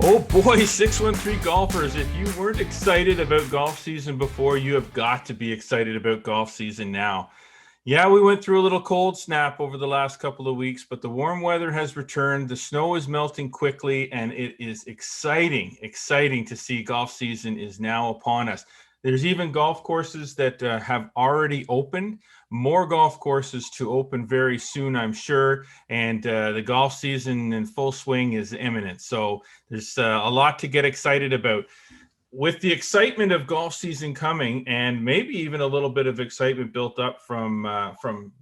Oh boy, 613 golfers, if you weren't excited about golf season before, you have got to be excited about golf season now. Yeah, we went through a little cold snap over the last couple of weeks, but the warm weather has returned. The snow is melting quickly, and it is exciting to see golf season is now upon us. There's even golf courses that have already opened, more golf courses to open very soon, I'm sure. And the golf season in full swing is imminent. So there's a lot to get excited about. With the excitement of golf season coming, and maybe even a little bit of excitement built up from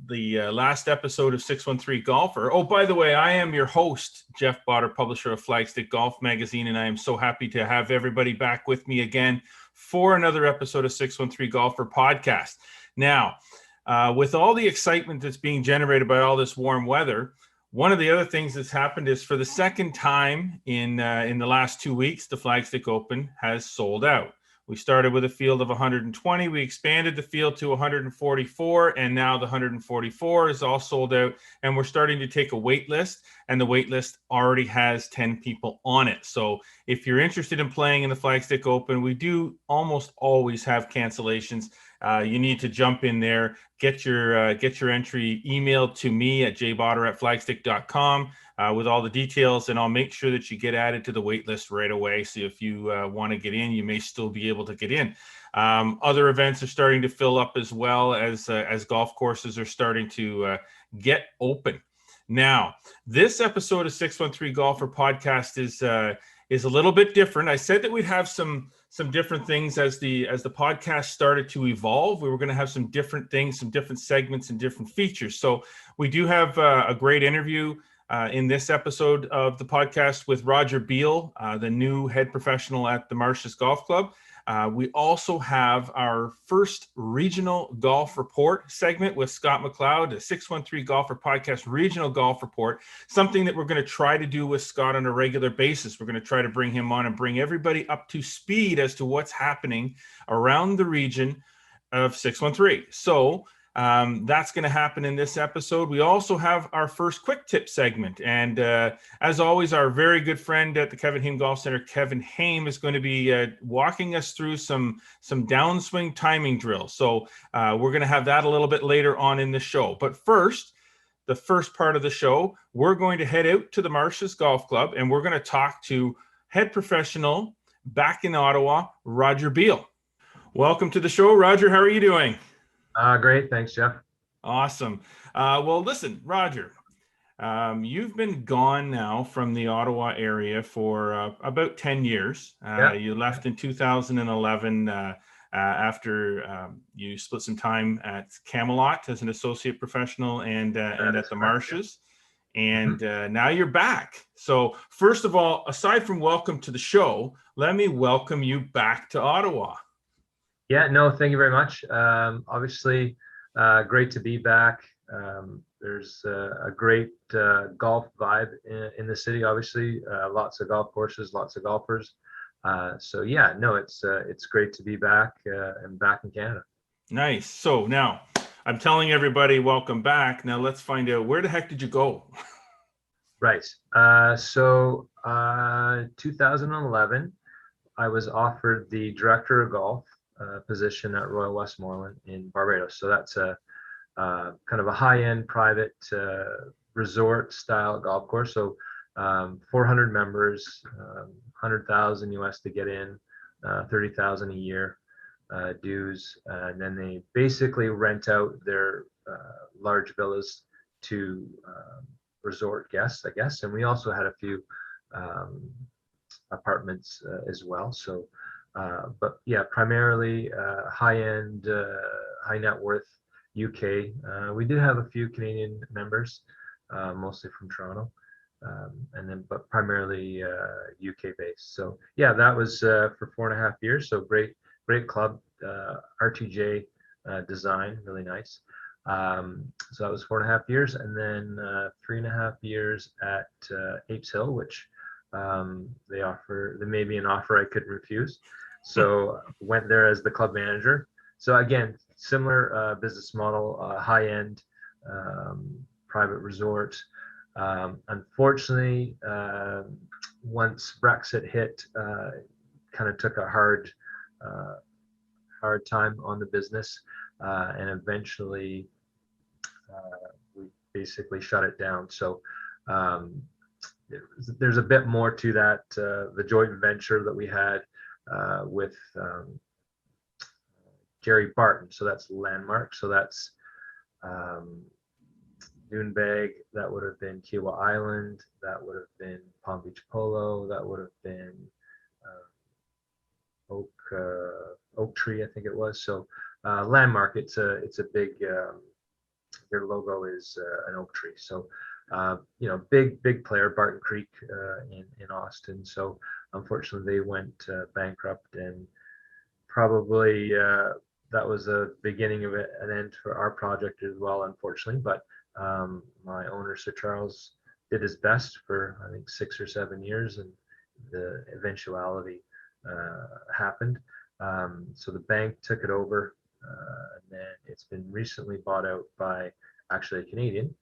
the last episode of 613 Golfer. Oh, by the way, I am your host, Jeff Botter, publisher of Flagstick Golf Magazine, and I am so happy to have everybody back with me again for another episode of 613 Golfer podcast. Now, with all the excitement that's being generated by all this warm weather, one of the other things that's happened is for the second time in the last 2 weeks, the Flagstick Open has sold out. We started with a field of 120. We expanded the field to 144, and now the 144 is all sold out. And we're starting to take a wait list, and the wait list already has 10 people on it. So if you're interested in playing in the Flagstick Open, we do almost always have cancellations. You need to jump in there, get your entry emailed to me at jbotter@flagstick.com with all the details, and I'll make sure that you get added to the wait list right away. So if you want to get in, you may still be able to get in. Other events are starting to fill up as well as golf courses are starting to get open. Now, this episode of 613 Golfer Podcast is a little bit different. I said that we'd have some different things as the podcast started to evolve. We were going to have some different things, some different segments and different features. So we do have a great interview in this episode of the podcast with Roger Beal, the new head professional at the Marshes Golf Club. We also have our first regional golf report segment with Scott McLeod, the 613 Golfer Podcast regional golf report, something that we're going to try to do with Scott on a regular basis. We're going to try to bring him on and bring everybody up to speed as to what's happening around the region of 613. So that's going to happen in this episode. We also have our first quick tip segment. And as always, our very good friend at the Kevin Haim Golf Center, Kevin Haim, is going to be walking us through some downswing timing drills. So we're going to have that a little bit later on in the show. But first, the first part of the show, we're going to head out to the Marshes Golf Club, and we're going to talk to head professional back in Ottawa, Roger Beal. Welcome to the show, Roger. How are you doing? Great. Thanks, Jeff. Awesome. Well, listen, Roger, you've been gone now from the Ottawa area for about 10 years. You left in 2011 after you split some time at Camelot as an associate professional and at the Marshes. And now you're back. So first of all, aside from welcome to the show, let me welcome you back to Ottawa. Yeah, no, thank you very much. Obviously, great to be back. There's a great golf vibe in the city, obviously. Lots of golf courses, lots of golfers. So yeah, no, it's great to be back and back in Canada. Nice. So now I'm telling everybody, welcome back. Now let's find out, where the heck did you go? Right. So 2011, I was offered the director of golf position at Royal Westmoreland in Barbados. So that's a kind of a high-end private resort style golf course. So 400 members, 100,000 US to get in, 30,000 a year dues, and then they basically rent out their large villas to resort guests, I guess. And we also had a few apartments as well. So but yeah, primarily high-end, high net worth UK. We did have a few Canadian members, mostly from Toronto, and then but primarily UK based. So yeah, that was for 4.5 years. So great club, R2J design, really nice. So that was 4.5 years, and then 3.5 years at Apes Hill, which they made me an offer I couldn't refuse. So went there as the club manager. So again, similar business model, high end private resort, Unfortunately, once Brexit hit, kind of took a hard time on the business, and eventually we basically shut it down. So um, there's a bit more to that. The joint venture that we had with Gary Barton, so that's Landmark. So that's um, Noonbag, that would have been Kiwa Island, that would have been Palm Beach Polo, that would have been Oak Tree, I think it was. So Landmark, it's a big, their logo is an oak tree. So big player, Barton Creek in Austin. So unfortunately, they went bankrupt, and probably that was a beginning of an end for our project as well, unfortunately. But my owner, Sir Charles, did his best for I think 6 or 7 years, and the eventuality happened. So the bank took it over, and then it's been recently bought out by actually a Canadian,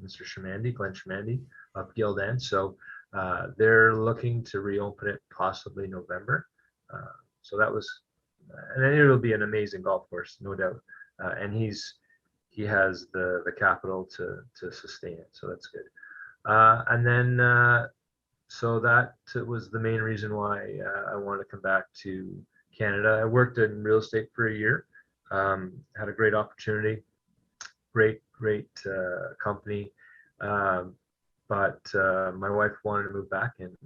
Mr. Shamandi, Glenn Shamandi of Gildan. So they're looking to reopen it possibly November. So that was, and then it'll be an amazing golf course, no doubt. And he has the capital to sustain it, so that's good. And then so that was the main reason why I wanted to come back to Canada. I worked in real estate for a year, had a great opportunity, great company, but my wife wanted to move back, and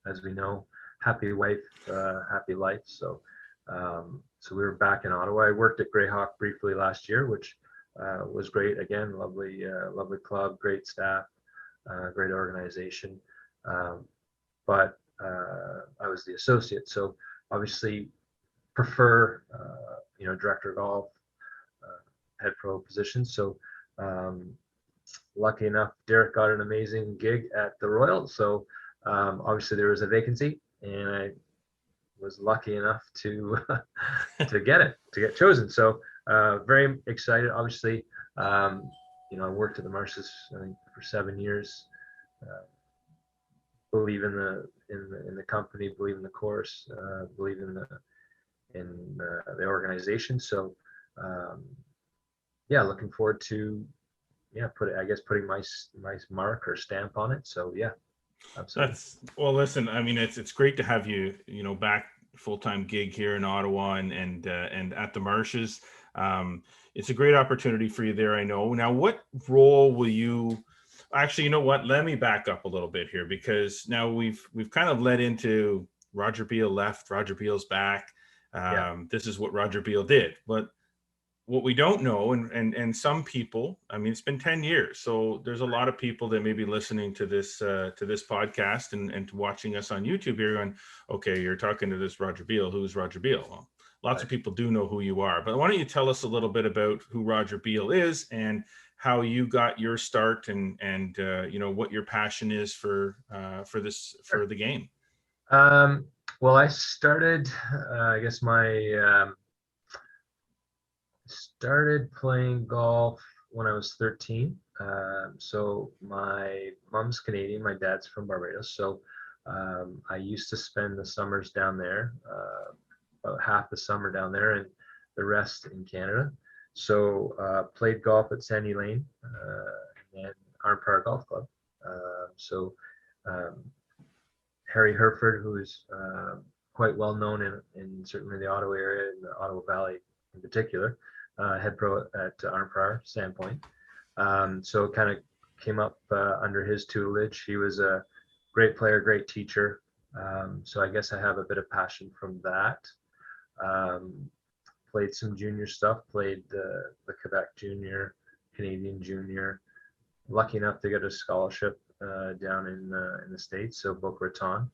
as we know, happy wife, happy life. So so we were back in Ottawa. I worked at Greyhawk briefly last year, which was great. Again, lovely club, great staff, great organization. But I was the associate, so obviously prefer director of golf, head pro position. So lucky enough, Derek got an amazing gig at the Royal. So obviously there was a vacancy, and I was lucky enough to to get chosen. So very excited. Obviously, I worked at the Marshes, I think, for 7 years. Believe in the company, believe in the course, believe in the organization. So looking forward to putting my mark or stamp on it. So yeah, absolutely. Well, listen, I mean, it's great to have you back full-time gig here in Ottawa and at the Marshes. It's a great opportunity for you there, I know. Now, what role will you actually, you know what, let me back up a little bit here, because now we've kind of led into Roger Beale left, Roger Beale's back. This is what Roger Beale did. But what we don't know, and some people, I mean, it's been 10 years. So there's a lot of people that may be listening to this podcast and to watching us on YouTube here going, okay, you're talking to this Roger Beale. Who's Roger Beale? Well, lots of people do know who you are, but why don't you tell us a little bit about who Roger Beale is and how you got your start, and what your passion is for the game. Well, I started, I guess started playing golf when I was 13. So my mom's Canadian, my dad's from Barbados. So I used to spend the summers down there, about half the summer down there and the rest in Canada. So played golf at Sandy Lane and Arnprior Golf Club. So Harry Herford, who is quite well known in certainly the Ottawa area, in the Ottawa Valley in particular, head pro at Arnprior, Sandpoint. So it kind of came up under his tutelage. He was a great player, great teacher. So I guess I have a bit of passion from that. Played some junior stuff, played the Quebec junior, Canadian junior. Lucky enough to get a scholarship down in the States, so Boca Raton.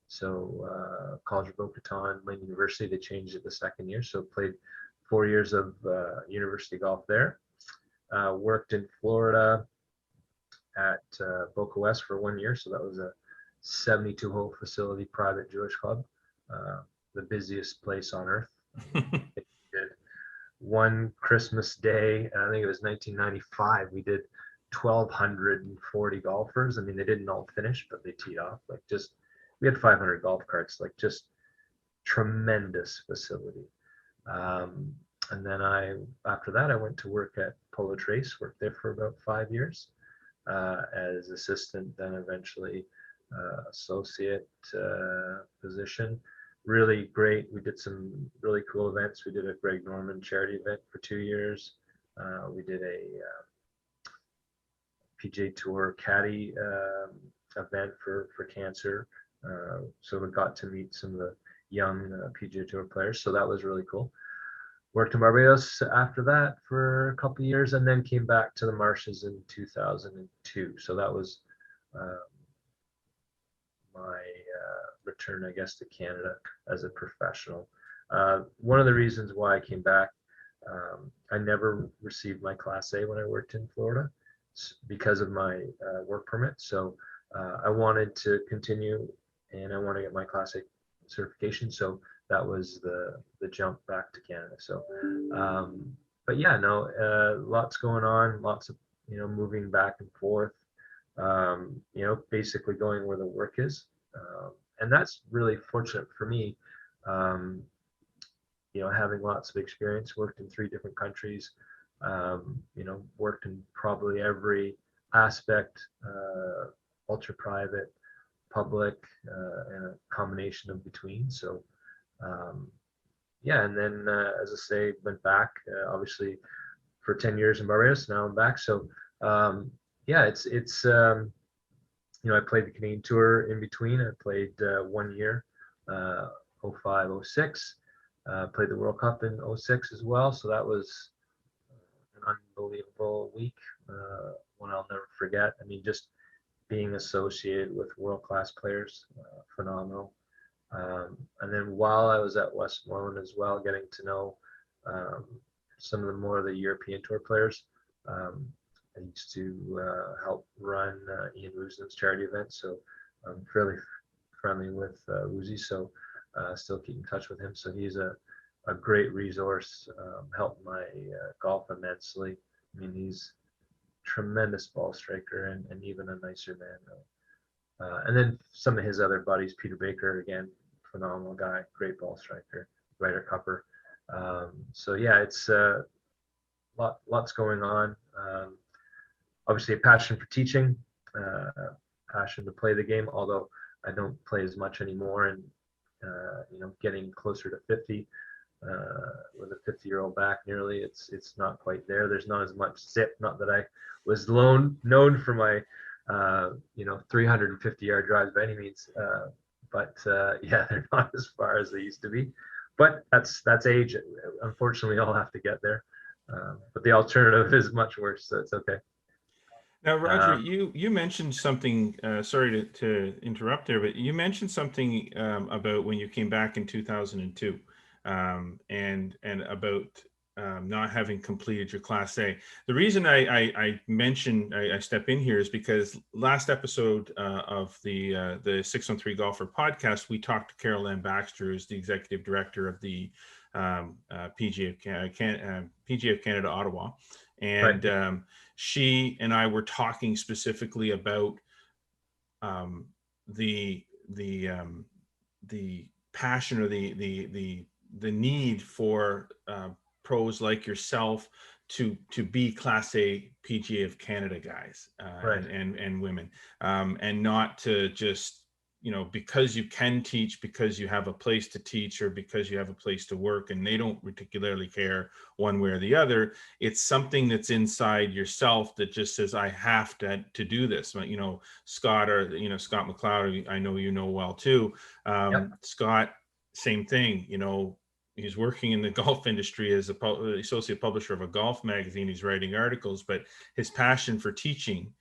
So College of Boca Raton, Lane University, they changed it the second year. So played 4 years of university golf there. Worked in Florida at Boca West for 1 year. So that was a 72-hole facility, private Jewish club, the busiest place on earth. One Christmas day, I think it was 1995, we did 1,240 golfers. I mean, they didn't all finish, but they teed off. Like, just we had 500 golf carts. Like, just tremendous facility. And then after that, I went to work at Polo Trace. Worked there for about 5 years as assistant, then eventually associate position. Really great. We did some really cool events. We did a Greg Norman charity event for 2 years. We did a PGA Tour caddy event for cancer. So we got to meet some of the young PGA Tour players. So that was really cool. Worked in Barbados after that for a couple of years, and then came back to the Marshes in 2002. So that was my return, I guess, to Canada as a professional. One of the reasons why I came back, I never received my Class A when I worked in Florida because of my work permit. So I wanted to continue, and I want to get my Class A certification. So that was the jump back to Canada. So, but yeah, no, lots going on, lots of, moving back and forth, basically going where the work is. And that's really fortunate for me, having lots of experience, worked in 3 different countries, worked in probably every aspect, ultra private, public, and a combination of between. So, yeah, and then as I say, went back obviously for 10 years in Barbados. Now I'm back. So yeah, it's I played the Canadian Tour in between. I played 1 year, 05, 06. Played the World Cup in 06 as well. So that was an unbelievable week, one I'll never forget. I mean, just being associated with world-class players, phenomenal. And then while I was at Westmoreland as well, getting to know some of the more of the European Tour players. I used to help run Ian Woosnam's charity event, so I'm fairly friendly with Woozy, so still keep in touch with him. So he's a great resource, helped my golf immensely. I mean, he's a tremendous ball striker and even a nicer man. And then some of his other buddies, Peter Baker, again, phenomenal guy, great ball striker, Ryder Cupper. So yeah, it's lots going on. Obviously a passion for teaching, passion to play the game, although I don't play as much anymore, and getting closer to 50 with a 50-year-old back nearly, it's not quite there. There's not as much zip, not that I was known for my 350-yard drives by any means, but yeah, they're not as far as they used to be. But that's age. Unfortunately, I'll have to get there. But the alternative is much worse, so it's okay. Now, Roger, you mentioned something, sorry to interrupt there, but you mentioned something about when you came back in 2002 and about not having completed your Class A. The reason I step in here is because last episode of the 613 Golfer podcast, we talked to Carol Ann Baxter, who's the executive director of the PGA of Canada, Ottawa. And right. She and I were talking specifically about the passion or the need for pros like yourself to be Class A PGA of Canada guys right. and women, and not to just, because you can teach, because you have a place to teach, or because you have a place to work, and they don't particularly care one way or the other. It's something that's inside yourself that just says, I have to do this. Scott Scott McLeod, I know well too. Yep. Scott, same thing. He's working in the golf industry as a associate publisher of a golf magazine. He's writing articles, but his passion for teaching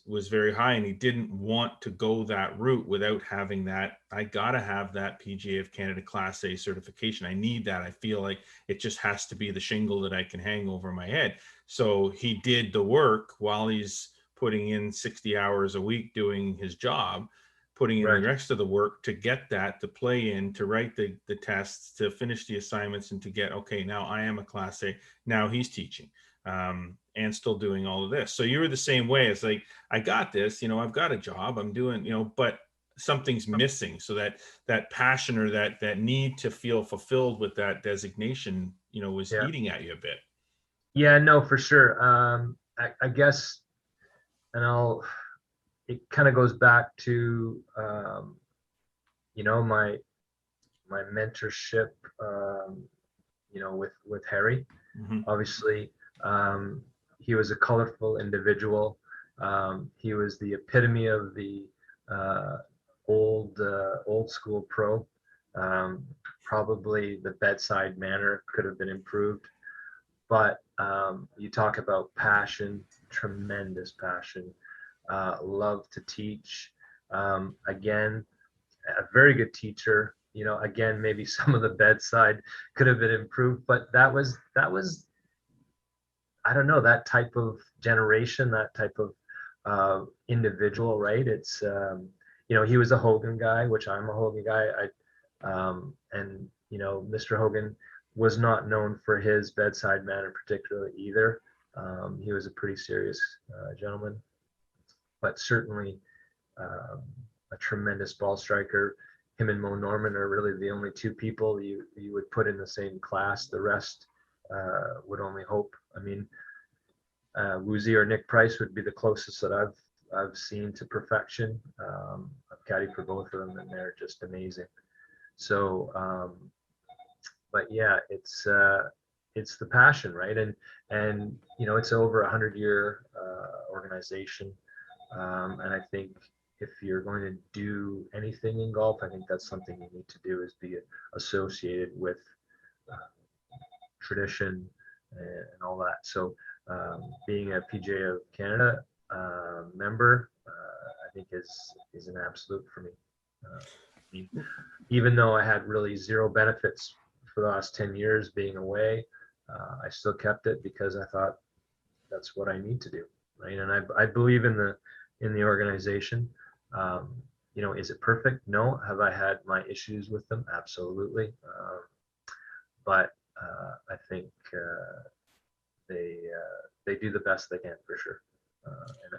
was very high, and he didn't want to go that route without having that. I gotta have that PGA of Canada Class A certification. I need that. I feel like it just has to be the shingle that I can hang over my head. So he did the work while he's putting in 60 hours a week doing his job, putting in right. the rest of the work to get that, to play in, to write the tests, to finish the assignments, and to get, okay, now I am a Class A. Now he's teaching. and still doing all of this. So you were the same way. It's like, I got this, I've got a job, I'm doing, but something's missing. So that passion or that need to feel fulfilled with that designation, was Yeah. eating at you a bit. Yeah, no, for sure. I guess, it kind of goes back to, my mentorship, with Harry. Mm-hmm. Obviously, he was a colorful individual. He was the epitome of the uh, old school pro. Probably the bedside manner could have been improved, but you talk about passion, tremendous passion, love to teach. Again, a very good teacher. Again, maybe some of the bedside could have been improved, but that was I don't know, that type of generation, that type of individual, right? It's he was a Hogan guy, which I'm a Hogan guy. And Mr. Hogan was not known for his bedside manner particularly either. He was a pretty serious gentleman, but certainly a tremendous ball striker. Him and Mo Norman are really the only two people you would put in the same class. The rest would only hope. I mean, Woozy or Nick Price would be the closest that I've seen to perfection. I've caddied for both of them, and they're just amazing. So, but yeah, it's the passion, right? And it's over 100-year organization, and I think if you're going to do anything in golf, I think that's something you need to do, is be associated with uh, tradition and all that. So being a PGA of Canada member, I think is an absolute for me. I mean, even though I had really zero benefits for the last 10 years being away, I still kept it because I thought that's what I need to do, right? And I believe in the organization. Is it perfect? No. Have I had my issues with them? Absolutely. But I think they do the best they can, for sure.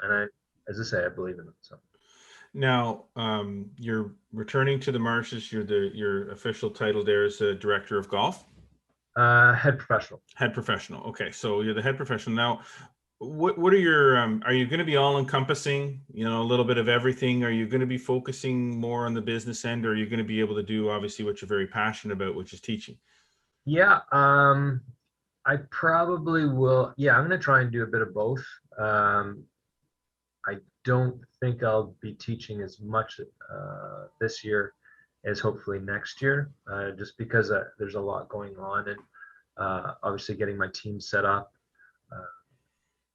And I, as I say, I believe in them. So Now, you're returning to the Marshes. Your official title there is Director of Golf. head professional. Head professional. Okay, so you're the head professional now. What are your are you going to be all encompassing, a little bit of everything? Are you going to be focusing more on the business end, or are you going to be able to do obviously what you're very passionate about, which is teaching? Yeah, I probably will. Yeah, I'm going to try and do a bit of both. I don't think I'll be teaching as much this year as hopefully next year, just because there's a lot going on, and obviously getting my team set up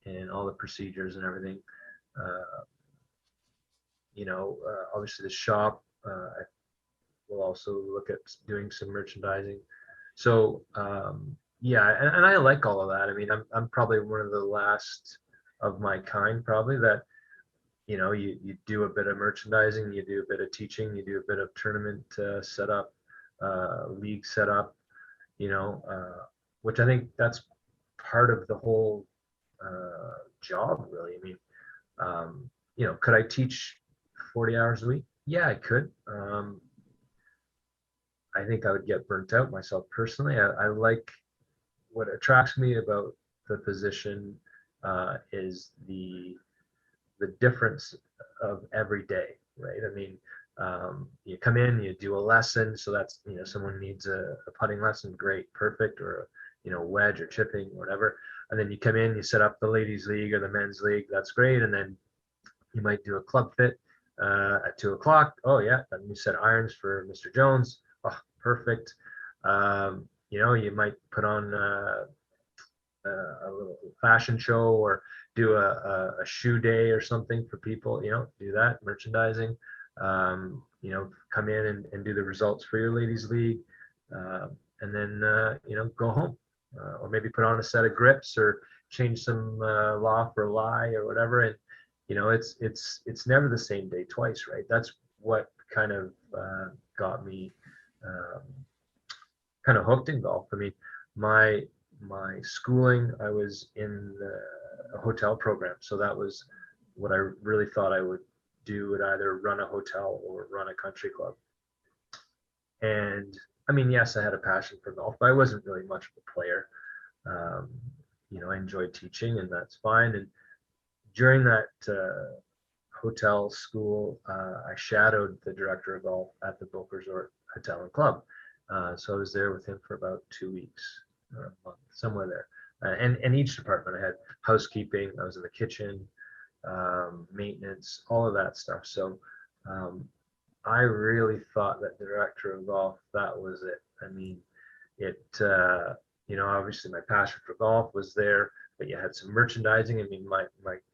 and all the procedures and everything. Uh, Obviously the shop. I will also look at doing some merchandising. So yeah, and I like all of that. I mean, I'm probably one of the last of my kind, probably, that you do a bit of merchandising, you do a bit of teaching, you do a bit of tournament setup, league setup, which I think that's part of the whole job, really. I mean, could I teach 40 hours a week? Yeah, I could. I think I would get burnt out myself personally. I like, what attracts me about the position is the difference of every day, right? I mean, you come in, you do a lesson, so that's, someone needs a putting lesson, great, perfect, or wedge or chipping, or whatever, and then you come in, you set up the ladies league or the men's league, that's great, and then you might do a club fit at 2 o'clock. Oh yeah, then you set irons for Mr. Jones. Oh, perfect. You might put on a little fashion show, or do a shoe day or something for people, do that merchandising. Come in and do the results for your ladies league, and then go home, or maybe put on a set of grips, or change some law for lie or whatever. And it's never the same day twice, right? That's what kind of got me um, kind of hooked in golf. I mean, my my schooling, I was in a hotel program. So that was what I really thought I would do, would either run a hotel or run a country club. And I mean, yes, I had a passion for golf, but I wasn't really much of a player. Um, I enjoyed teaching, and that's fine. And during that hotel school, I shadowed the director of golf at the Boca Resort Hotel and Club. So I was there with him for about 2 weeks or a month, somewhere there. And each department, I had housekeeping, I was in the kitchen, maintenance, all of that stuff. So I really thought that director of golf, that was it. I mean, it, obviously my passion for golf was there, but you had some merchandising. I mean, my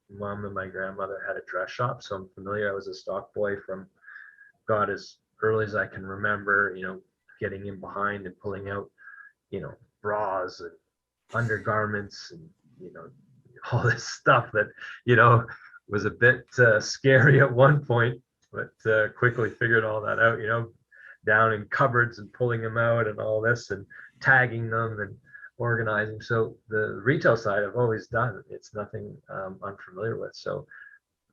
mom and my grandmother had a dress shop, so I'm familiar. I was a stock boy from God as early as I can remember, getting in behind and pulling out, bras and undergarments and, all this stuff that, was a bit scary at one point, but quickly figured all that out, down in cupboards and pulling them out and all this and tagging them and organizing. So the retail side I've always done. It's nothing unfamiliar with. So,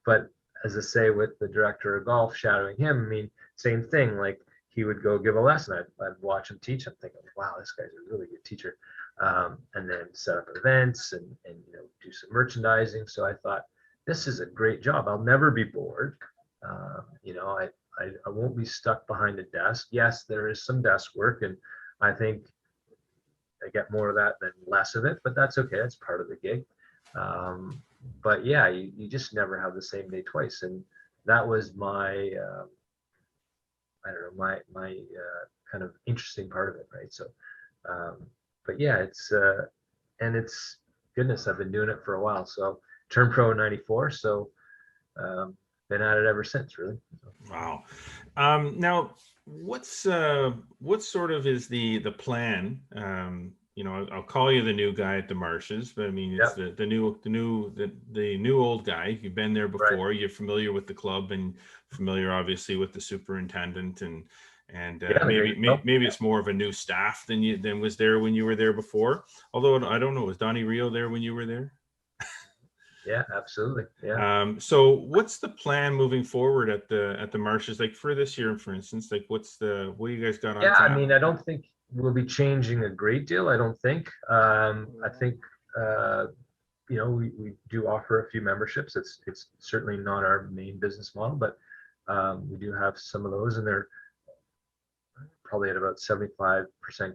but as I say, with the director of golf, shadowing him, I mean, same thing. Like he would go give a lesson. I'd watch him teach. I'm thinking, wow, this guy's a really good teacher. And then set up events and do some merchandising. So I thought, this is a great job. I'll never be bored. I won't be stuck behind a desk. Yes, there is some desk work, and I think I get more of that than less of it, but that's okay. That's part of the gig. But yeah, you just never have the same day twice. And that was my, I don't know, my kind of interesting part of it, right? So, but yeah, it's goodness, I've been doing it for a while. So turned pro in '94. So been at it ever since, really. Wow. Now, what sort of is the plan? I'll call you the new guy at the Marshes, but I mean it's the new old guy. You've been there before. Right. You're familiar with the club and familiar, obviously, with the superintendent and maybe it's more of a new staff than was there when you were there before. Although I don't know, was Donnie Rio there when you were there? Yeah, absolutely. Yeah. So what's the plan moving forward at the Marshes, like for this year, for instance? Like what you guys got on tap? I mean, I don't think we'll be changing a great deal. I don't think. I think we do offer a few memberships. It's certainly not our main business model, but we do have some of those, and they're probably at about 75%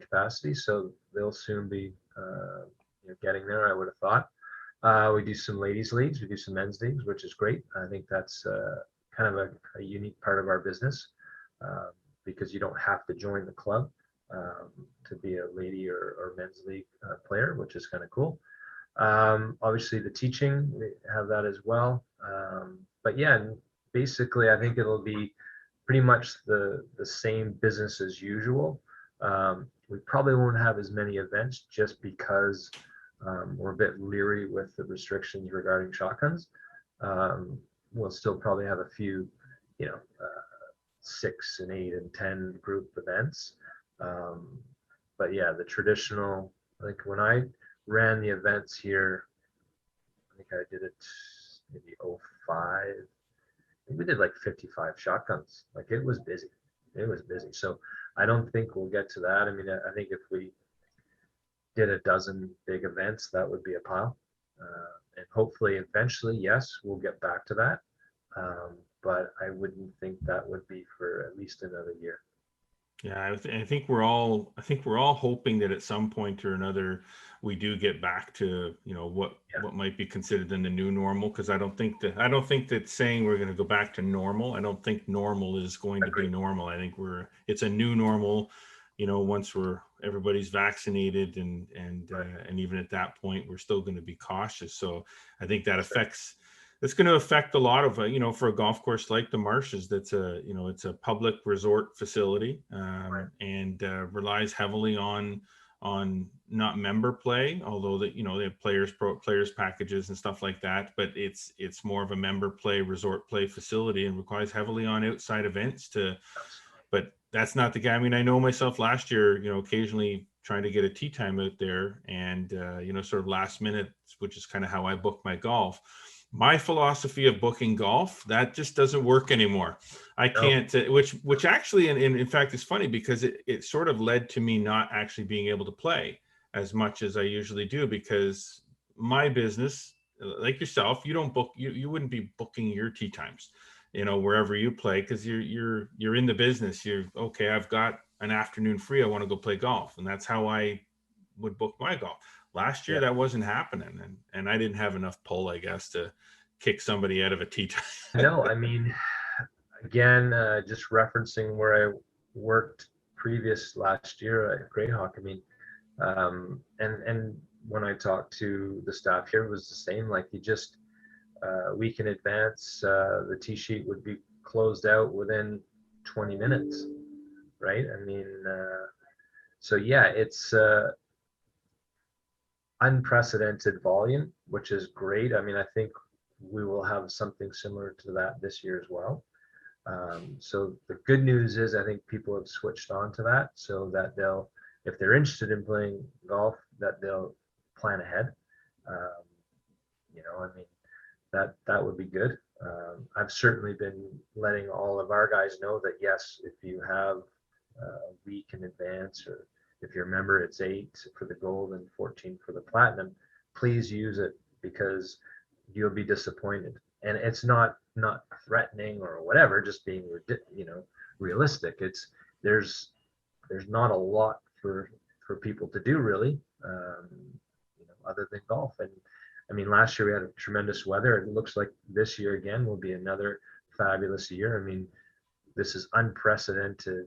capacity. So they'll soon be getting there, I would have thought. We do some ladies leagues, we do some men's leagues, which is great. I think that's kind of a unique part of our business because you don't have to join the club to be a lady or men's league player, which is kind of cool. Obviously the teaching, we have that as well. But yeah, basically I think it'll be pretty much the same business as usual. We probably won't have as many events just because we're a bit leery with the restrictions regarding shotguns. We'll still probably have a few, 6 and 8 and 10 group events. But yeah, the traditional, like when I ran the events here, I think I did it maybe 05. We did like 55 shotguns. Like it was busy. It was busy. So I don't think we'll get to that. I mean, I think if we did a dozen big events, that would be a pile. And hopefully eventually, yes, we'll get back to that. But I wouldn't think that would be for at least another year. Yeah, I think we're all hoping that at some point or another we do get back to what might be considered in the new normal, because I don't think that saying we're going to go back to normal. I don't think normal is going to be normal. I think it's a new normal. Once everybody's vaccinated and even at that point we're still going to be cautious. So I think that it's going to affect a lot of, for a golf course like the Marshes, that's it's a public resort facility and relies heavily on not member play, although that, they have players packages and stuff like that. But it's more of a member play, resort play facility and relies heavily on outside events but that's not the guy. I mean, I know myself last year, occasionally trying to get a tee time out there and, sort of last minute, which is kind of how I book my golf. My philosophy of booking golf, that just doesn't work anymore. I No. can't, which actually, and in fact, is funny because it sort of led to me not actually being able to play as much as I usually do, because my business, like yourself, you don't book, you wouldn't be booking your tee times, wherever you play, because you're in the business. You're okay. I've got an afternoon free. I want to go play golf, and that's how I would book my golf. Last year, Yeah. that wasn't happening, and I didn't have enough pull, I guess, to kick somebody out of a tee time. No, I mean, again, just referencing where I worked previous last year at Greyhawk. I mean, and when I talked to the staff here, it was the same. Like, you just a week in advance, the tee sheet would be closed out within 20 minutes, right? I mean, so yeah, it's unprecedented volume, which is great. I mean, I think we will have something similar to that this year as well. So the good news is I think people have switched on to that, so that they'll, if they're interested in playing golf, that they'll plan ahead. Um, I mean, that would be good. I've certainly been letting all of our guys know that yes, if you have a week in advance, or if you remember, it's 8 for the gold and 14 for the platinum, please use it, because you'll be disappointed. And it's not threatening or whatever, just being realistic. It's there's not a lot for people to do really, other than golf. And I mean, last year we had a tremendous weather. It looks like this year again will be another fabulous year. I mean, this is unprecedented,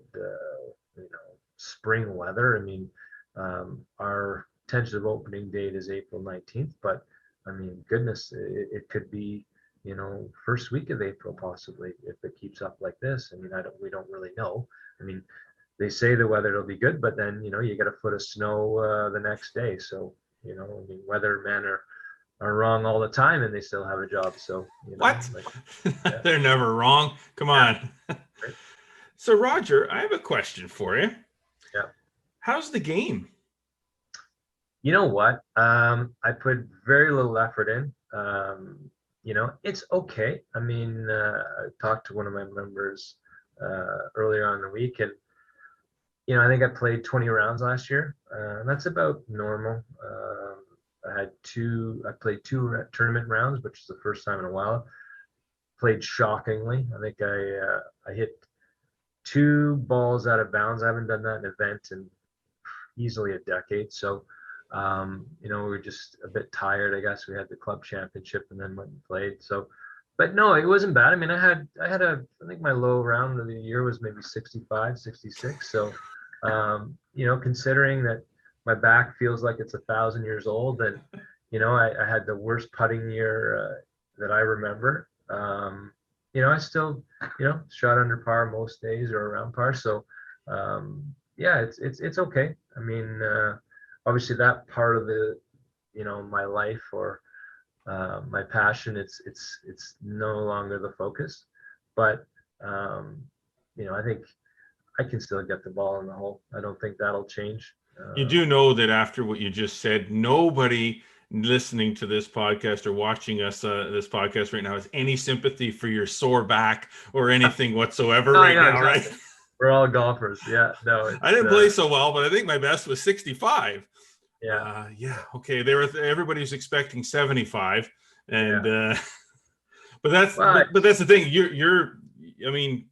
spring weather. I mean, our tentative opening date is April 19th, but I mean, goodness, it could be, first week of April possibly, if it keeps up like this. I mean, we don't really know. I mean, they say the weather will be good, but then, you get a foot of snow the next day. So, I mean, weathermen are wrong all the time, and they still have a job. So, What? like, yeah, They're never wrong. Come yeah, on. right, So, Roger, I have a question for you. yeah. How's the game? You know what? I put very little effort in. It's okay. I mean, I talked to one of my members earlier on in the week, and I think I played 20 rounds last year. That's about normal. I played 2 tournament rounds, which is the first time in a while. Played shockingly. I think I hit 2 balls out of bounds. I haven't done that in an event in easily a decade. So, we were just a bit tired. I guess we had the club championship and then went and played. So, but no, it wasn't bad. I mean, I think my low round of the year was maybe 65, 66. So, considering that my back feels like it's 1,000 years old, and, I had the worst putting year that I remember. I still, shot under par most days or around par. So, yeah, it's okay. I mean, obviously that part of the, my life, or my passion, it's no longer the focus. But I think I can still get the ball in the hole. I don't think that'll change. You do know that after what you just said, nobody listening to this podcast or watching us this podcast right now has any sympathy for your sore back or anything whatsoever No, I right know, now, exactly. right? We're all golfers. Yeah, no, I didn't play so well, but I think my best was 65. yeah, Yeah. Okay. Everybody's expecting 75, and yeah. but that's Well, but that's the thing. I mean,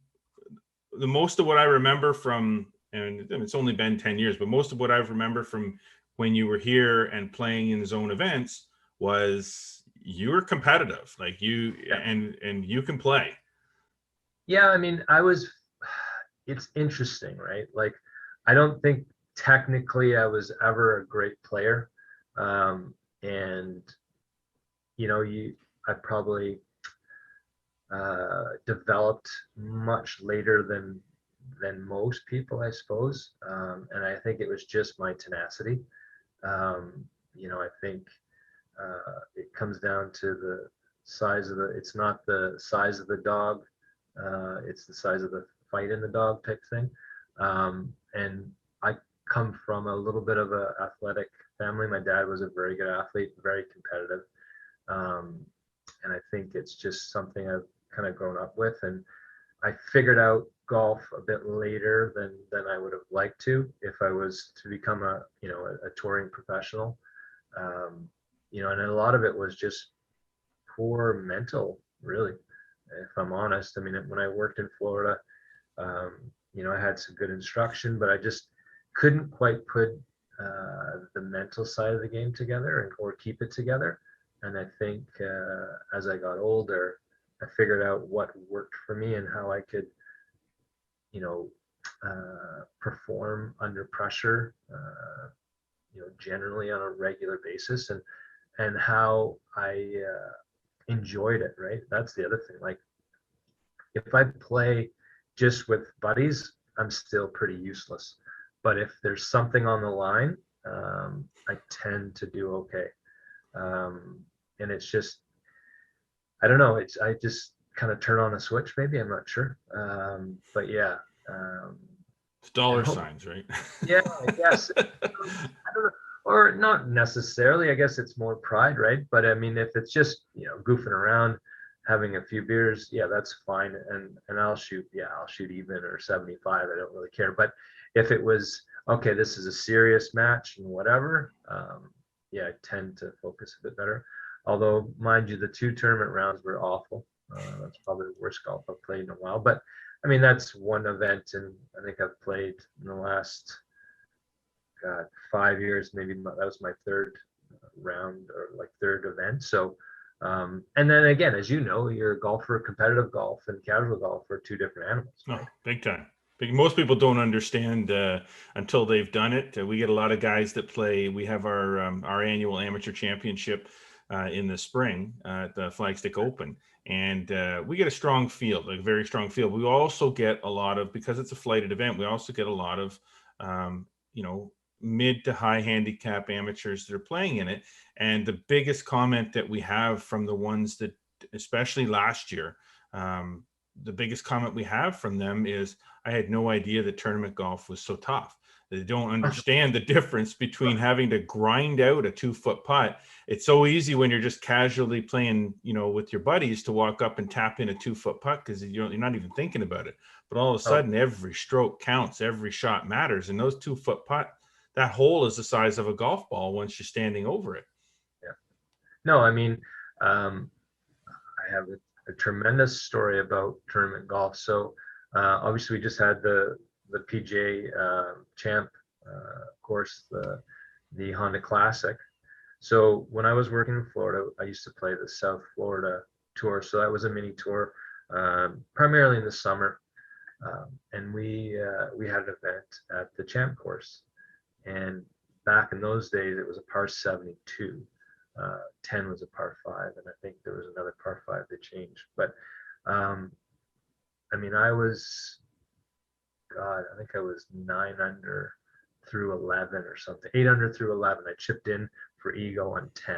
the most of what I remember from, and it's only been 10 years, but most of what I remember from when you were here and playing in zone events was you were competitive, like you, yeah. and you can play. Yeah, I mean, it's interesting, right? Like, I don't think technically I was ever a great player. And, I probably developed much later than most people, I suppose. And I think it was just my tenacity. I think it comes down to the size of it's not the size of the dog, it's the size of the fight in the dog type thing. And I come from a little bit of a athletic family. My dad was a very good athlete, very competitive. Um, and I think it's just something I've kind of grown up with. And I figured out golf a bit later than I would have liked to if I was to become a touring professional. And a lot of it was just poor mental, really, if I'm honest. I mean, when I worked in Florida, I had some good instruction, but I just couldn't quite put the mental side of the game together or keep it together. And I think as I got older, I figured out what worked for me and how I could, perform under pressure, generally on a regular basis, and how I enjoyed it. Right. That's the other thing. Like, if I play just with buddies, I'm still pretty useless. But if there's something on the line, I tend to do okay. And it's just, I don't know. I just kind of turn on a switch. Maybe, I'm not sure. But yeah. It's dollar signs, right? Yeah, I guess. I don't know, or not necessarily. I guess it's more pride, right? But I mean, if it's just goofing around, having a few beers, yeah, that's fine. And I'll shoot even or 75. I don't really care. But if it was okay, this is a serious match and whatever, yeah, I tend to focus a bit better. Although, mind you, the 2 tournament rounds were awful. That's probably the worst golf I've played in a while. But I mean, that's one event, and I think I've played in the last 5 years. Maybe that was my 3rd round or like 3rd event. So, and then again, as you know, you're a golfer, competitive golf and casual golf are 2 different animals. Right? Oh, big time. Most people don't understand until they've done it. We get a lot of guys that play. We have our annual amateur championship in the spring at the Flagstick Open, and we get a strong field, like a very strong field. We also get a lot of, because it's a flighted event, we also get a lot of mid to high handicap amateurs that are playing in it. And the biggest comment that we have from the ones that, especially last year, the biggest comment we have from them is, I had no idea that tournament golf was so tough. They don't understand the difference between having to grind out a 2-foot putt. It's so easy when you're just casually playing, with your buddies, to walk up and tap in a 2-foot putt because you're not even thinking about it. But all of a sudden, every stroke counts, every shot matters. And those 2-foot putt, that hole is the size of a golf ball once you're standing over it. Yeah. No, I mean, I have a tremendous story about tournament golf. So obviously we just had the PGA Champ course, the Honda Classic. So when I was working in Florida, I used to play the South Florida Tour. So that was a mini tour, primarily in the summer. And we had an event at the Champ course. And back in those days, it was a par 72. 10 was a par 5, and I think there was another par 5 that changed. But I mean, I think I was 9 under through 11 or something, 8 under through 11. I chipped in for eagle on 10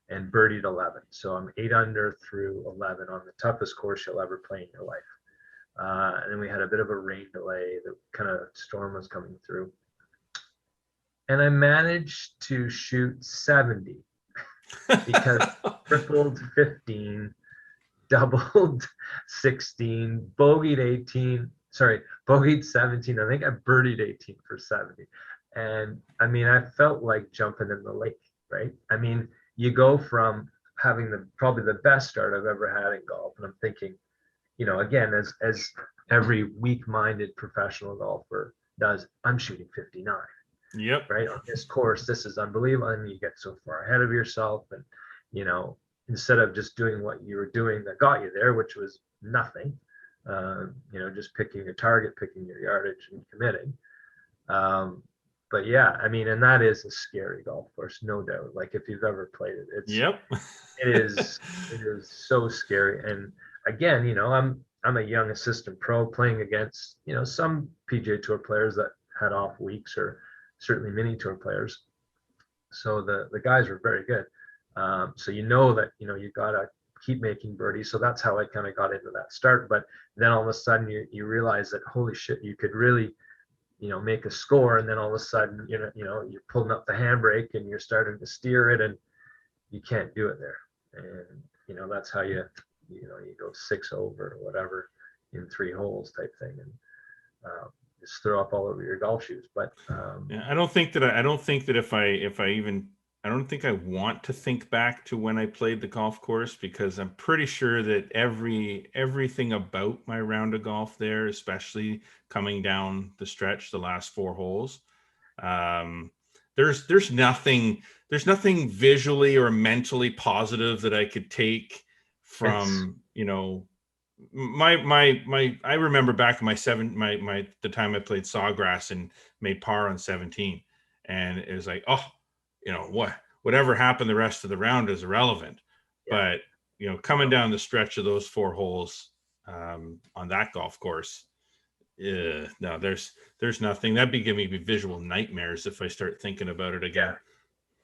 and birdied 11. So I'm 8 under through 11 on the toughest course you'll ever play in your life. And then we had a bit of a rain delay. The kind of storm was coming through. And I managed to shoot 70 because tripled 15, doubled 16, bogeyed 18. Sorry, bogeyed 17. I think I birdied 18 for 70. And I mean, I felt like jumping in the lake, right? I mean, you go from having probably the best start I've ever had in golf. And I'm thinking, again, as every weak-minded professional golfer does, I'm shooting 59. Yep. Right. On this course, this is unbelievable. And you get so far ahead of yourself. And, instead of just doing what you were doing that got you there, which was nothing, just picking your target, picking your yardage and committing. But yeah, I mean, and that is a scary golf course, no doubt. Like, if you've ever played it, it is so scary. And again, I'm a young assistant pro playing against, some PGA Tour players that had off weeks, or certainly mini tour players. So the guys were very good. So that, you got to keep making birdies. So that's how I kind of got into that start. But then all of a sudden you realize that, holy shit, you could really make a score, and then all of a sudden, you're pulling up the handbrake and you're starting to steer it, and you can't do it there. And that's how you go 6 over or whatever in 3 holes type thing, and just throw up all over your golf shoes. But yeah, I don't think that I don't think I want to think back to when I played the golf course, because I'm pretty sure that everything about my round of golf there, especially coming down the stretch, the last 4 holes, there's nothing visually or mentally positive that I could take from, I remember back in the time I played Sawgrass and made par on 17, and it was like, whatever happened the rest of the round is irrelevant. Yeah. But coming down the stretch of those 4 holes on that golf course, no, there's nothing. That'd be giving me visual nightmares if I start thinking about it again. Yeah.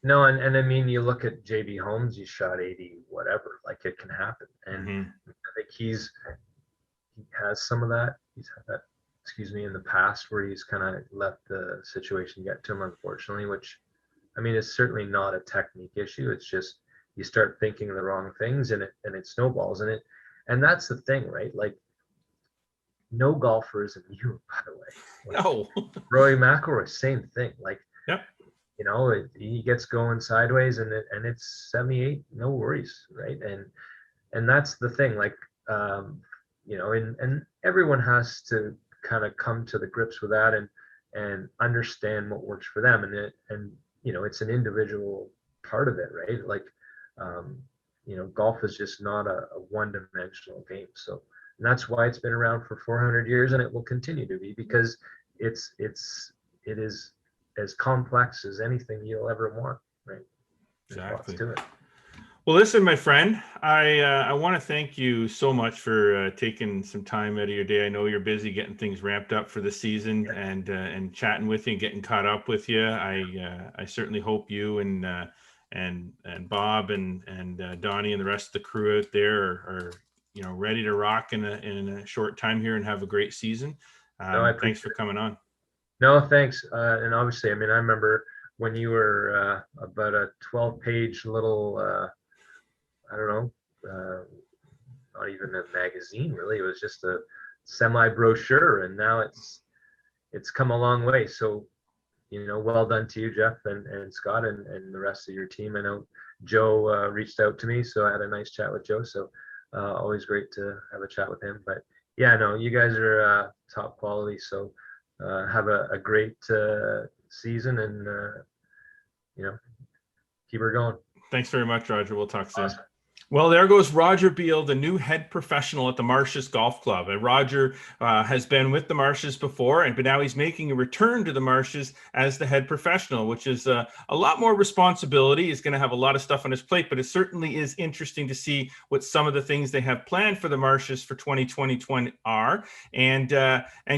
No, and I mean, you look at JB Holmes, he shot 80 whatever, like it can happen. And I think he has some of that. He's had that, in the past, where he's kind of let the situation get to him, unfortunately, which, I mean, it's certainly not a technique issue. It's just you start thinking the wrong things, and it snowballs in it. And that's the thing, right? Like, no golfer is immune, by the way. Like, no. Rory McIlroy, same thing. Like, yep. He gets going sideways, and it's 78, no worries, right? And that's the thing, like, and everyone has to kind of come to the grips with that and understand what works for them, and it's an individual part of it, right? Like, golf is just not a one-dimensional game. So, and that's why it's been around for 400 years, and it will continue to be, because it is as complex as anything you'll ever want, right? Exactly. To it. Well, listen, my friend, I want to thank you so much for taking some time out of your day. I know you're busy getting things ramped up for the season, and chatting with you and getting caught up with you. I certainly hope you and Bob and Donnie and the rest of the crew out there are ready to rock in a short time here and have a great season. Thanks for coming on. No, thanks. And obviously, I mean, I remember when you were about a 12-page little, I don't know, not even a magazine, really. It was just a semi-brochure, and now it's come a long way. So, well done to you, Jeff, and Scott, and the rest of your team. I know Joe reached out to me, so I had a nice chat with Joe. So always great to have a chat with him. But yeah, no, you guys are top quality. So have a great season, and keep her going. Thanks very much, Roger. We'll talk soon. Awesome. Well, there goes Roger Beal, the new head professional at the Marshes Golf Club. And Roger has been with the Marshes before, but now he's making a return to the Marshes as the head professional, which is a lot more responsibility. He's going to have a lot of stuff on his plate, but it certainly is interesting to see what some of the things they have planned for the Marshes for 2020 are, and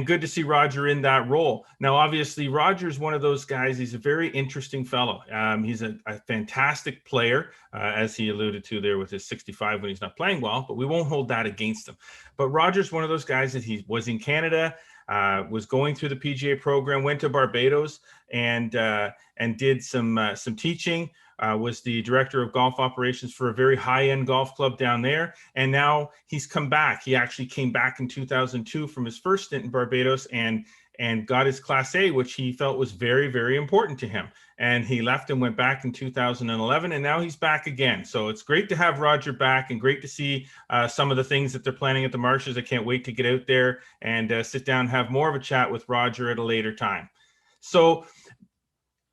good to see Roger in that role. Now, obviously, Roger's one of those guys. He's a very interesting fellow. He's a fantastic player, as he alluded to there with his 65 when he's not playing well, but we won't hold that against him. But Roger's one of those guys that he was in Canada, was going through the PGA program, went to Barbados and did some teaching, was the director of golf operations for a very high-end golf club down there. And now he's come back. He actually came back in 2002 from his first stint in Barbados and got his Class A, which he felt was very, very important to him. And he left and went back in 2011, and now he's back again. So it's great to have Roger back, and great to see some of the things that they're planning at the Marshes. I can't wait to get out there and sit down and have more of a chat with Roger at a later time. So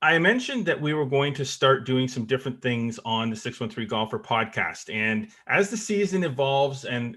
I mentioned that we were going to start doing some different things on the 613 Golfer podcast. And as the season evolves and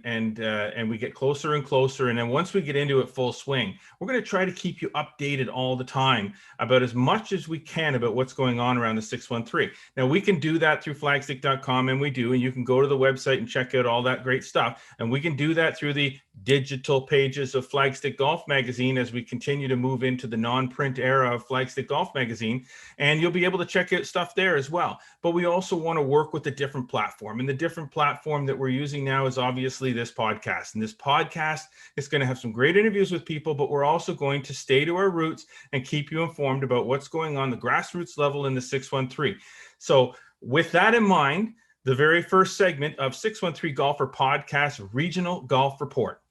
we get closer and closer, and then once we get into it full swing, we're going to try to keep you updated all the time about as much as we can about what's going on around the 613. Now, we can do that through Flagstick.com, and we do, and you can go to the website and check out all that great stuff. And we can do that through the digital pages of Flagstick Golf Magazine as we continue to move into the non-print era of Flagstick Golf Magazine. and you'll be able to check out stuff there as well. But we also want to work with a different platform, and the different platform that we're using now is obviously this podcast. And this podcast is going to have some great interviews with people, but we're also going to stay to our roots and keep you informed about what's going on the grassroots level in the 613. So with that in mind, the very first segment of 613 Golfer Podcast Regional Golf Report.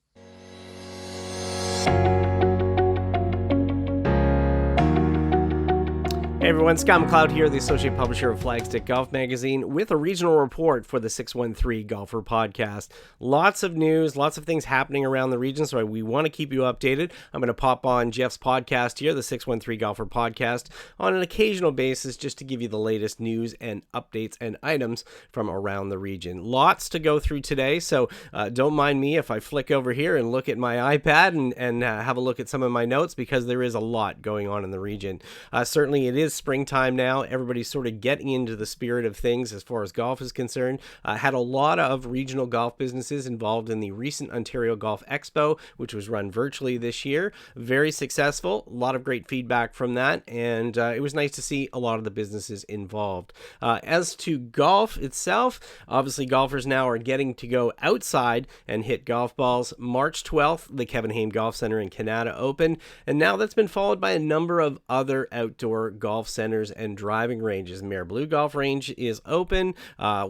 Hey everyone, Scott McLeod here, the Associate Publisher of Flagstick Golf Magazine, with a regional report for the 613 Golfer Podcast. Lots of news, lots of things happening around the region, so we want to keep you updated. I'm going to pop on Jeff's podcast here, the 613 Golfer Podcast, on an occasional basis just to give you the latest news and updates and items from around the region. Lots to go through today, so don't mind me if I flick over here and look at my iPad and have a look at some of my notes, because there is a lot going on in the region. Certainly it is springtime now. Everybody's sort of getting into the spirit of things as far as golf is concerned. Had a lot of regional golf businesses involved in the recent Ontario Golf Expo, which was run virtually this year. Very successful. A lot of great feedback from that, and it was nice to see a lot of the businesses involved. As to golf itself, obviously golfers now are getting to go outside and hit golf balls. March 12th, the Kevin Hayne Golf Center in Canada opened, and now that's been followed by a number of other outdoor golf centers and driving ranges. Mare Blue Golf Range is open.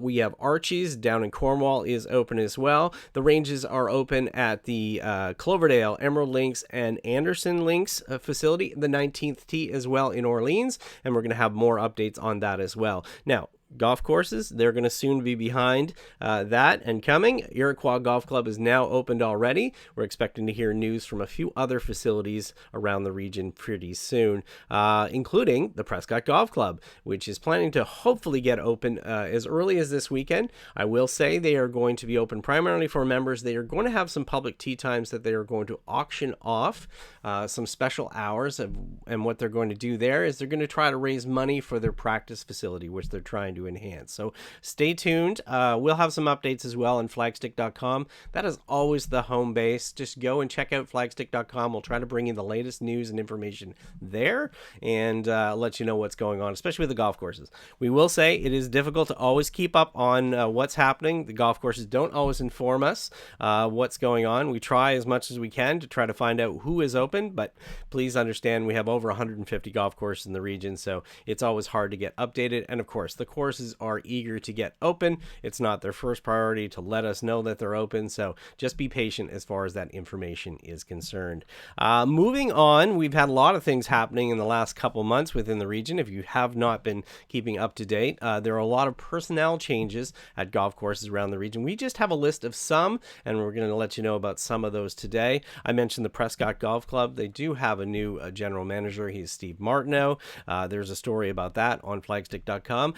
We have Archie's down in Cornwall is open as well. The ranges are open at the Cloverdale, Emerald Links, and Anderson Links facility, the 19th tee as well in Orleans, and we're going to have more updates on that as well. Now, golf courses, they're going to soon be behind that and coming. Iroquois Golf Club is now opened already. We're expecting to hear news from a few other facilities around the region pretty soon, including the Prescott Golf Club, which is planning to hopefully get open as early as this weekend. I will say they are going to be open primarily for members. They are going to have some public tee times that they are going to auction off, some special hours, and what they're going to do there is they're going to try to raise money for their practice facility, which they're trying to enhance. So stay tuned. We'll have some updates as well on Flagstick.com. That is always the home base. Just go and check out Flagstick.com. We'll try to bring you the latest news and information there and let you know what's going on, especially with the golf courses. We will say it is difficult to always keep up on what's happening. The golf courses don't always inform us what's going on. We try as much as we can to try to find out who is open, but please understand we have over 150 golf courses in the region, so it's always hard to get updated. And of course, the courses are eager to get open. It's not their first priority to let us know that they're open, so just be patient as far as that information is concerned. Moving on, we've had a lot of things happening in the last couple months within the region. If you have not been keeping up to date, there are a lot of personnel changes at golf courses around the region. We just have a list of some, and we're going to let you know about some of those today. I mentioned the Prescott Golf Club. They do have a new general manager. He's Steve Martineau. There's a story about that on Flagstick.com.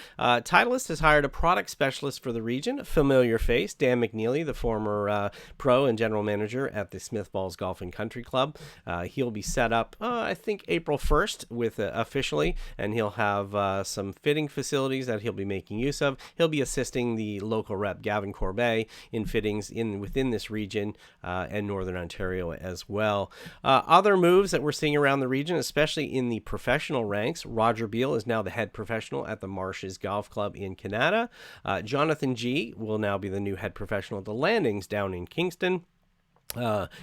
Titleist has hired a product specialist for the region, a familiar face, Dan McNeely, the former pro and general manager at the Smith Falls Golf and Country Club. He'll be set up, I think, April 1st with officially, and he'll have some fitting facilities that he'll be making use of. He'll be assisting the local rep, Gavin Corbet, in fittings within this region and Northern Ontario as well. Other moves that we're seeing around the region, especially in the professional ranks, Roger Beale is now the head professional at the Marshes Golf Club in Canada. Jonathan G. will now be the new head professional at the Landings down in Kingston.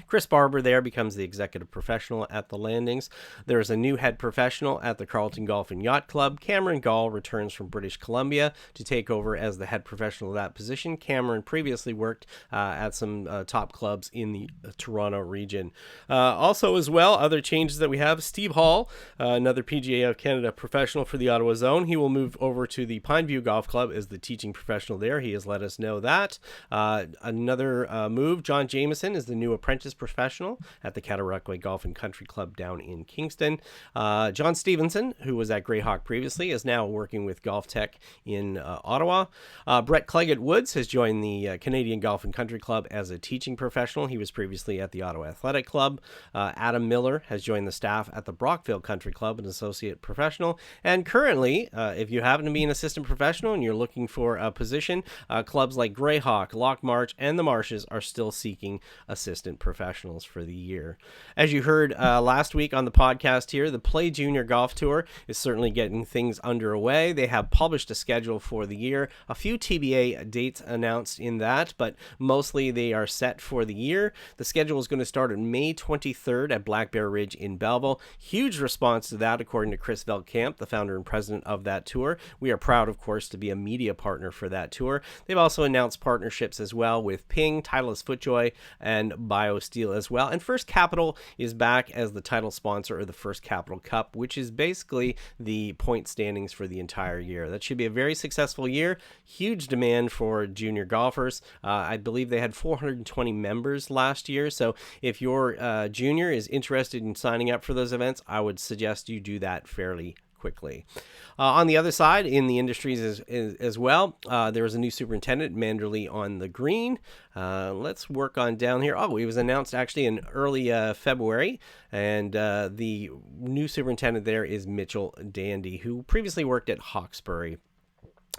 Chris Barber there becomes the executive professional at the Landings. There's a new head professional at the Carleton Golf and Yacht Club. Cameron Gall returns from British Columbia to take over as the head professional of that position. Cameron previously worked at some top clubs in the Toronto region. Also as well, other changes that we have, Steve Hall, another PGA of Canada professional for the Ottawa Zone. He will move over to the Pineview Golf Club as the teaching professional there. He has let us know that. Another move, John Jameson is the new apprentice professional at the Cataraqui Golf and Country Club down in Kingston. John Stevenson, who was at Greyhawk previously, is now working with Golf Tech in Ottawa. Brett Cleggett Woods has joined the Canadian Golf and Country Club as a teaching professional. He was previously at the Ottawa Athletic Club. Adam Miller has joined the staff at the Brockville Country Club, an associate professional. And currently, if you happen to be an assistant professional and you're looking for a position, clubs like Greyhawk, Lock March, and the Marshes are still seeking assistants assistant professionals for the year. As you heard last week on the podcast here, the Play Junior Golf Tour is certainly getting things underway. They have published a schedule for the year, a few TBA dates announced in that, but mostly they are set for the year. The schedule is going to start on May 23rd at Black Bear Ridge in Belleville. Huge response to that, according to Chris Veldkamp, the founder and president of that tour. We are proud, of course, to be a media partner for that tour. They've also announced partnerships as well with Ping, Titleist FootJoy, and BioSteel as well. And First Capital is back as the title sponsor of the First Capital Cup, which is basically the point standings for the entire year. That should be a very successful year. Huge demand for junior golfers. I believe they had 420 members last year. So if your junior is interested in signing up for those events, I would suggest you do that fairly quickly. On the other side, in the industries as well, there was a new superintendent, Manderley on the green. Let's work on down here. Oh, he was announced actually in early February, and the new superintendent there is Mitchell Dandy, who previously worked at Hawkesbury.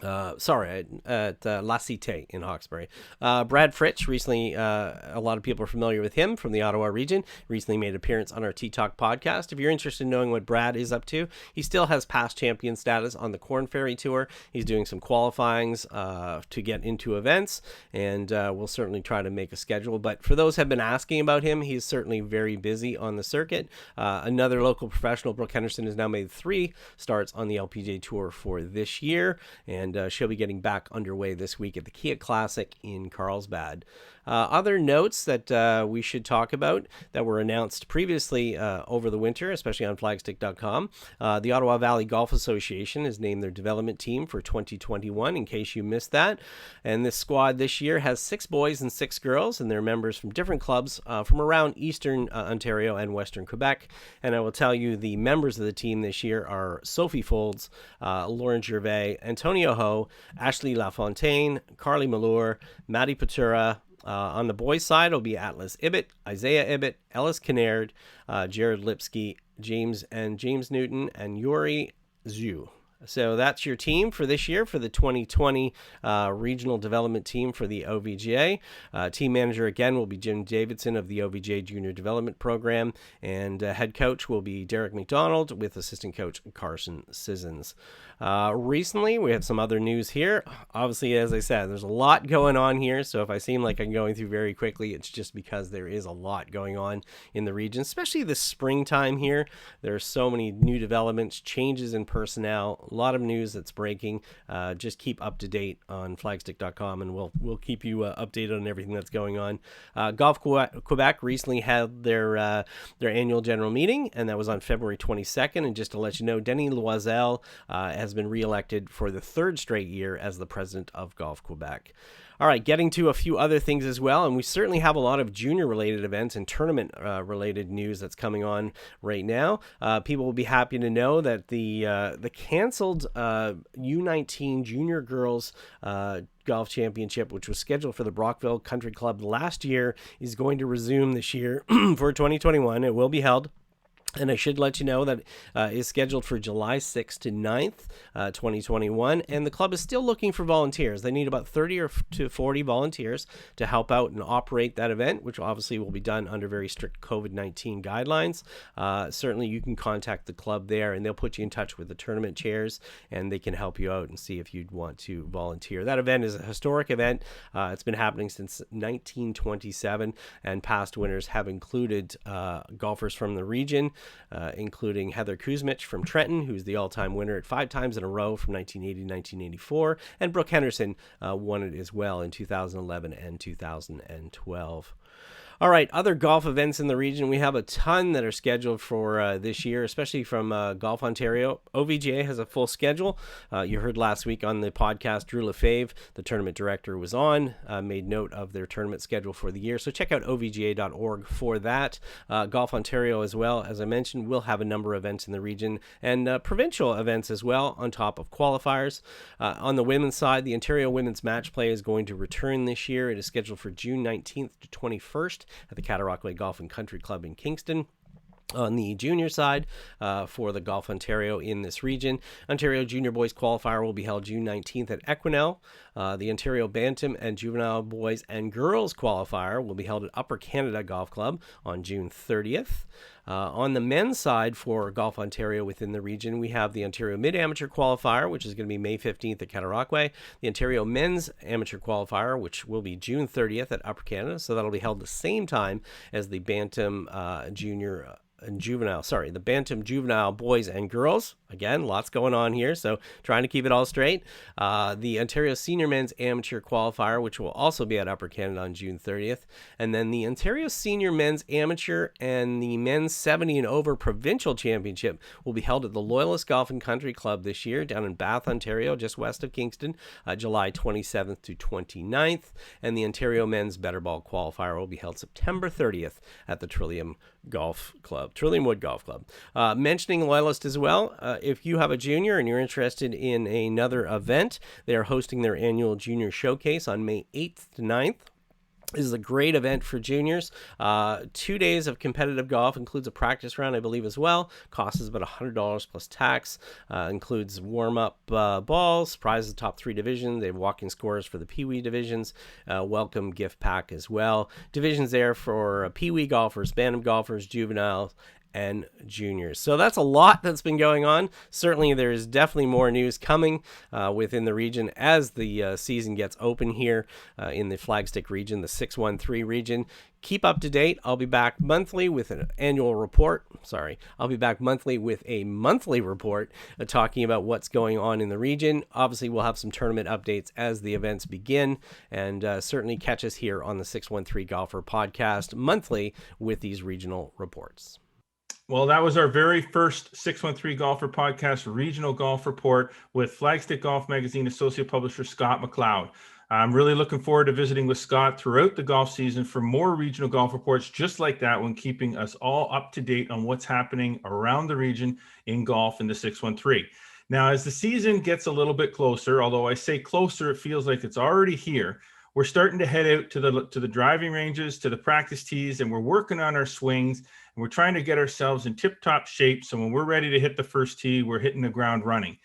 At La Cité in Hawkesbury. Brad Fritsch, recently, a lot of people are familiar with him from the Ottawa region, recently made an appearance on our T-Talk podcast. If you're interested in knowing what Brad is up to, he still has past champion status on the Corn Ferry Tour. He's doing some qualifyings to get into events, and we'll certainly try to make a schedule. But for those who have been asking about him, he's certainly very busy on the circuit. Another local professional, Brooke Henderson, has now made 3 starts on the LPGA Tour for this year, and she'll be getting back underway this week at the Kia Classic in Carlsbad. Other notes that we should talk about that were announced previously over the winter, especially on Flagstick.com. The Ottawa Valley Golf Association has named their development team for 2021, in case you missed that. And this squad this year has 6 boys and 6 girls, and they're members from different clubs from around Eastern Ontario and Western Quebec. And I will tell you, the members of the team this year are Sophie Folds, Lauren Gervais, Antonio Ho, Ashley Lafontaine, Carly Malure, Maddie Patura. On the boys' side, it'll be Atlas Ibbett, Isaiah Ibbett, Ellis Kinnaird, Jared Lipsky, James Newton, and Yuri Zhu. So that's your team for this year for the 2020 regional development team for the OVGA. Team manager again will be Jim Davidson of the OVGA Junior Development Program, and head coach will be Derek McDonald with assistant coach Carson Sissons. Recently, we have some other news here. Obviously, as I said, there's a lot going on here, so if I seem like I'm going through very quickly, it's just because there is a lot going on in the region, especially this springtime here. There are so many new developments, changes in personnel, a lot of news that's breaking. Just keep up to date on Flagstick.com, and we'll keep you updated on everything that's going on. Golf Quebec recently had their annual general meeting, and that was on February 22nd. And just to let you know, Denny Loisel has been reelected for the 3rd straight year as the president of Golf Quebec. All right, getting to a few other things as well, and we certainly have a lot of junior-related events and tournament-related news that's coming on right now. People will be happy to know that the canceled U19 Junior Girls Golf Championship, which was scheduled for the Brockville Country Club last year, is going to resume this year for 2021. It will be held. And I should let you know that is scheduled for July 6th to 9th, 2021. And the club is still looking for volunteers. They need about 30 to 40 volunteers to help out and operate that event, which obviously will be done under very strict COVID-19 guidelines. Certainly, you can contact the club there, and they'll put you in touch with the tournament chairs, and they can help you out and see if you'd want to volunteer. That event is a historic event. It's been happening since 1927, and past winners have included golfers from the region, including Heather Kuzmich from Trenton, who's the all-time winner at 5 times in a row from 1980 to 1984, and Brooke Henderson won it as well in 2011 and 2012. All right, other golf events in the region. We have a ton that are scheduled for this year, especially from Golf Ontario. OVGA has a full schedule. You heard last week on the podcast, Drew Lefebvre, the tournament director, was on, made note of their tournament schedule for the year. So check out ovga.org for that. Golf Ontario as well, as I mentioned, will have a number of events in the region and provincial events as well on top of qualifiers. On the women's side, the Ontario Women's Match Play is going to return this year. It is scheduled for June 19th to 21st at the Cataraqui Golf and Country Club in Kingston. On the junior side, for the Golf Ontario in this region, Ontario Junior Boys Qualifier will be held June 19th at Equinel. The Ontario Bantam and Juvenile Boys and Girls Qualifier will be held at Upper Canada Golf Club on June 30th. On the men's side for Golf Ontario within the region, we have the Ontario Mid-Amateur Qualifier, which is going to be May 15th at Cataraqui. The Ontario Men's Amateur Qualifier, which will be June 30th at Upper Canada. So that'll be held the same time as the Bantam the Bantam Juvenile Boys and Girls. Again, lots going on here, so trying to keep it all straight. The Ontario Senior Men's Amateur Qualifier, which will also be at Upper Canada on June 30th. And then the Ontario Senior Men's Amateur and the Men's 70 and Over Provincial Championship will be held at the Loyalist Golf and Country Club this year down in Bath, Ontario, just west of Kingston, July 27th to 29th. And the Ontario Men's Better Ball Qualifier will be held September 30th at the Trillium Wood Golf Club. Mentioning Loyalist as well, if you have a junior and you're interested in another event, they are hosting their annual junior showcase on May 8th to 9th. This is a great event for juniors. 2 days of competitive golf, includes a practice round, I believe, as well. Cost is about $100 plus tax. Includes warm-up balls, prizes the top 3 divisions. They have walking scores for the Pee Wee divisions. Welcome gift pack as well. Divisions there for Pee Wee golfers, Bantam golfers, juveniles, and juniors. So that's a lot that's been going on. Certainly there's definitely more news coming within the region as the season gets open here in the Flagstick region, the 613 region. Keep up to date. I'll be back monthly with an annual report. I'll be back monthly with a monthly report talking about what's going on in the region. Obviously, we'll have some tournament updates as the events begin, and certainly catch us here on the 613 Golfer podcast monthly with these regional reports. Well, that was our very first 613 Golfer Podcast regional golf report with Flagstick Golf Magazine associate publisher Scott McLeod. I'm really looking forward to visiting with Scott throughout the golf season for more regional golf reports just like that one, keeping us all up to date on what's happening around the region in golf in the 613. Now, as the season gets a little bit closer, although I say closer, it feels like it's already here. We're starting to head out to the driving ranges, to the practice tees, and we're working on our swings, and we're trying to get ourselves in tip-top shape. So when we're ready to hit the first tee, we're hitting the ground running.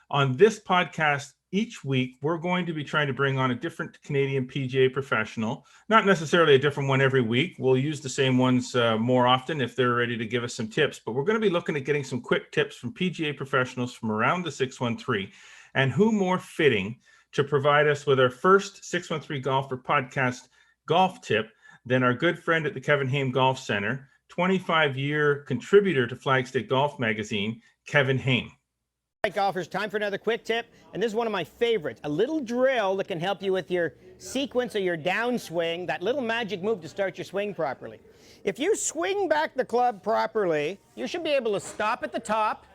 On this podcast, each week, we're going to be trying to bring on a different Canadian PGA professional, not necessarily a different one every week. We'll use the same ones more often if they're ready to give us some tips, but we're going to be looking at getting some quick tips from PGA professionals from around the 613, and who more fitting to provide us with our first 613 Golfer podcast golf tip than our good friend at the Kevin Haim Golf Center, 25-year contributor to Flagstick Golf Magazine, Kevin Haim. All right, golfers, time for another quick tip, and this is one of my favorites, a little drill that can help you with your sequence or your downswing, that little magic move to start your swing properly. If you swing back the club properly, you should be able to stop at the top,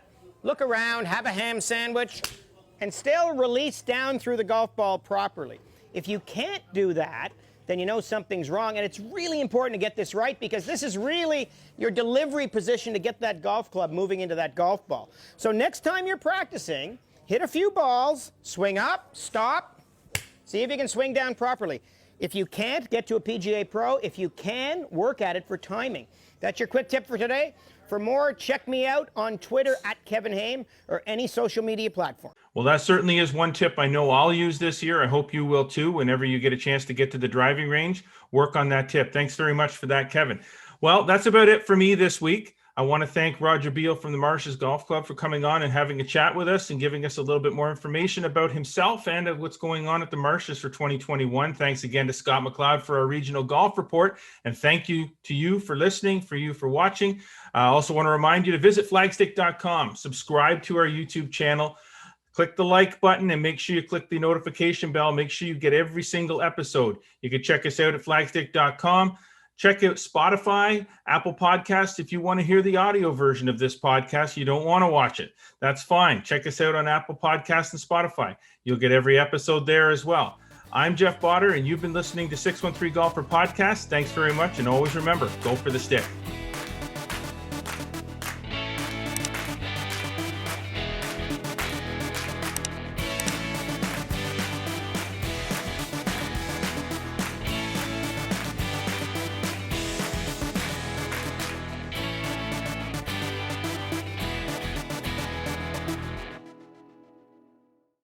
look around, have a ham sandwich, and still release down through the golf ball properly. If you can't do that, then you know something's wrong, and it's really important to get this right because this is really your delivery position to get that golf club moving into that golf ball. So next time you're practicing, hit a few balls, swing up, stop, see if you can swing down properly. If you can't, get to a PGA Pro. If you can, work at it for timing. That's your quick tip for today. For more, check me out on Twitter at Kevin Haim or any social media platform. Well, that certainly is one tip I know I'll use this year. I hope you will too. Whenever you get a chance to get to the driving range, work on that tip. Thanks very much for that, Kevin. Well, that's about it for me this week. I want to thank Roger Beal from the Marshes Golf Club for coming on and having a chat with us and giving us a little bit more information about himself and what's going on at the Marshes for 2021. Thanks again to Scott McLeod for our regional golf report. And thank you to you for listening, for you for watching. I also want to remind you to visit Flagstick.com, subscribe to our YouTube channel, click the like button, and make sure you click the notification bell. Make sure you get every single episode. You can check us out at Flagstick.com. Check out Spotify, Apple Podcasts. If you want to hear the audio version of this podcast, you don't want to watch it, that's fine. Check us out on Apple Podcasts and Spotify. You'll get every episode there as well. I'm Jeff Botter, and you've been listening to 613 Golfer Podcast. Thanks very much, and always remember, go for the stick.